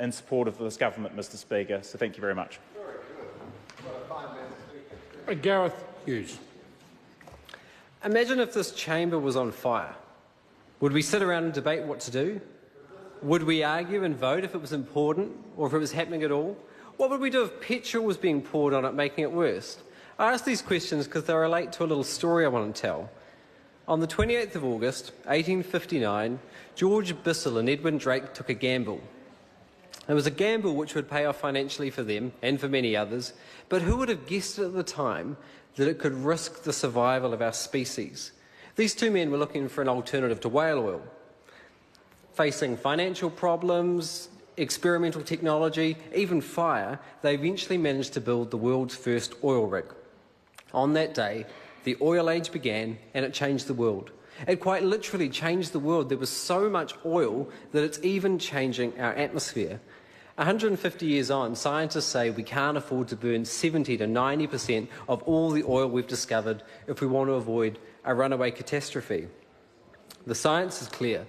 in support of this government, Mr Speaker. So thank you very much. Gareth Hughes. Imagine if this chamber was on fire. Would we sit around and debate what to do? Would we argue and vote if it was important or if it was happening at all? What would we do if petrol was being poured on it, making it worse? I ask these questions because they relate to a little story I want to tell. On the 28th of August, 1859, George Bissell and Edwin Drake took a gamble. It was a gamble which would pay off financially for them and for many others, but who would have guessed at the time that it could risk the survival of our species? These two men were looking for an alternative to whale oil. Facing financial problems, experimental technology, even fire, they eventually managed to build the world's first oil rig. On that day, the oil age began and it changed the world. It quite literally changed the world. There was so much oil that it's even changing our atmosphere. 150 years on, scientists say we can't afford to burn 70 to 90% of all the oil we've discovered if we want to avoid a runaway catastrophe. The science is clear,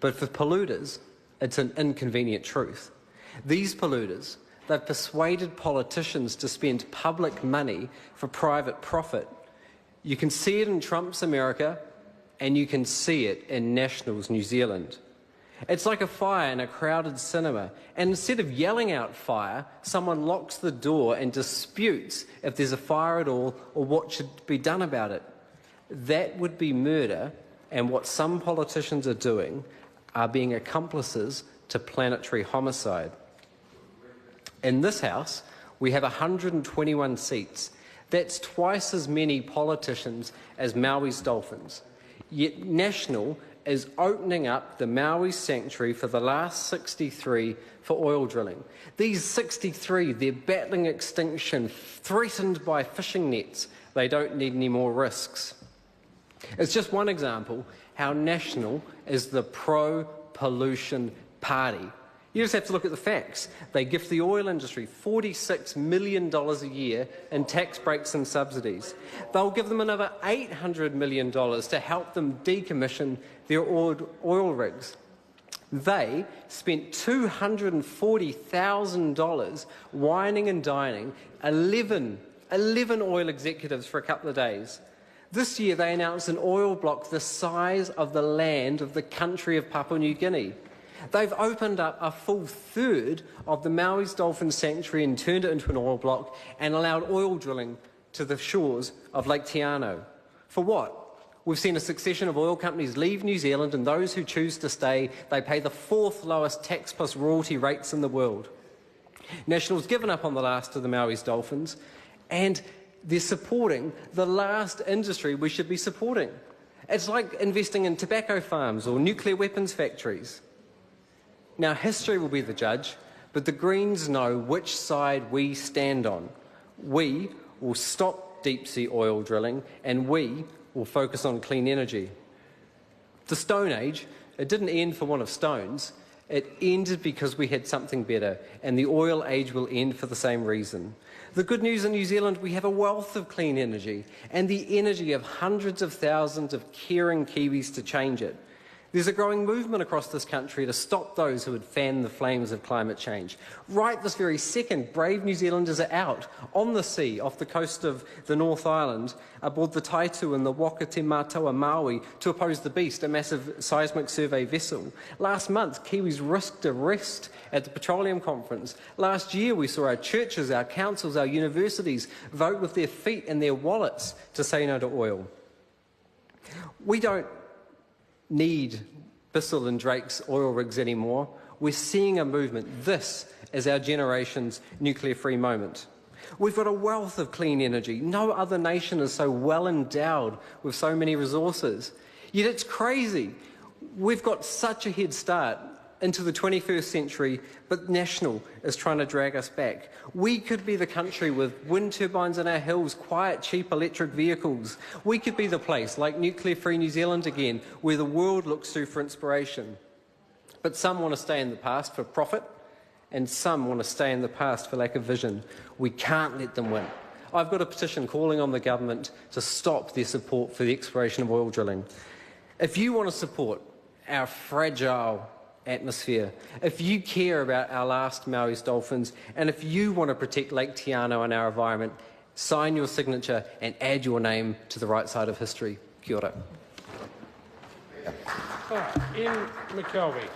but for polluters, it's an inconvenient truth. These polluters, they've persuaded politicians to spend public money for private profit. You can see it in Trump's America, and you can see it in National's New Zealand. It's like a fire in a crowded cinema, and instead of yelling out fire, someone locks the door and disputes if there's a fire at all or what should be done about it. That would be murder, and what some politicians are doing are being accomplices to planetary homicide. In this House, we have 121 seats. That's twice as many politicians as Maui's dolphins. Yet National is opening up the Maui sanctuary for the last 63 for oil drilling. These 63, they're battling extinction, threatened by fishing nets. They don't need any more risks. It's just one example how National is the pro-pollution party. You just have to look at the facts. They gift the oil industry $46 million a year in tax breaks and subsidies. They'll give them another $800 million to help them decommission their oil rigs. They spent $240,000 wining and dining 11 oil executives for a couple of days. This year they announced an oil block the size of the land of the country of Papua New Guinea. They've opened up a full third of the Maui's Dolphin Sanctuary and turned it into an oil block and allowed oil drilling to the shores of Lake Tiano. For what? We've seen a succession of oil companies leave New Zealand, and those who choose to stay, they pay the 4th lowest tax plus royalty rates in the world. National's given up on the last of the Maui's dolphins, and they're supporting the last industry we should be supporting. It's like investing in tobacco farms or nuclear weapons factories. Now, history will be the judge, but the Greens know which side we stand on. We will stop deep-sea oil drilling, and we will focus on clean energy. The Stone Age, it didn't end for want of stones. It ended because we had something better, and the oil age will end for the same reason. The good news in New Zealand, we have a wealth of clean energy, and the energy of hundreds of thousands of caring Kiwis to change it. There's a growing movement across this country to stop those who would fan the flames of climate change. Right this very second, brave New Zealanders are out on the sea off the coast of the North Island aboard the Taitu and the Waka Te Mataua Maui to oppose the Beast, a massive seismic survey vessel. Last month, Kiwis risked arrest at the Petroleum Conference. Last year, we saw our churches, our councils, our universities vote with their feet and their wallets to say no to oil. We don't need Bissell and Drake's oil rigs anymore. We're seeing a movement. This is our generation's nuclear-free moment. We've got a wealth of clean energy. No other nation is so well endowed with so many resources. Yet it's crazy. We've got such a head start into the 21st century, but National is trying to drag us back. We could be the country with wind turbines in our hills, quiet, cheap electric vehicles. We could be the place, like nuclear-free New Zealand again, where the world looks to for inspiration. But some want to stay in the past for profit, and some want to stay in the past for lack of vision. We can't let them win. I've got a petition calling on the government to stop their support for the exploration of oil drilling. If you want to support our fragile atmosphere. If you care about our last Maori's dolphins, and if you want to protect Lake Te Anau and our environment, sign your signature and add your name to the right side of history. Kia ora. Ian McKelvey.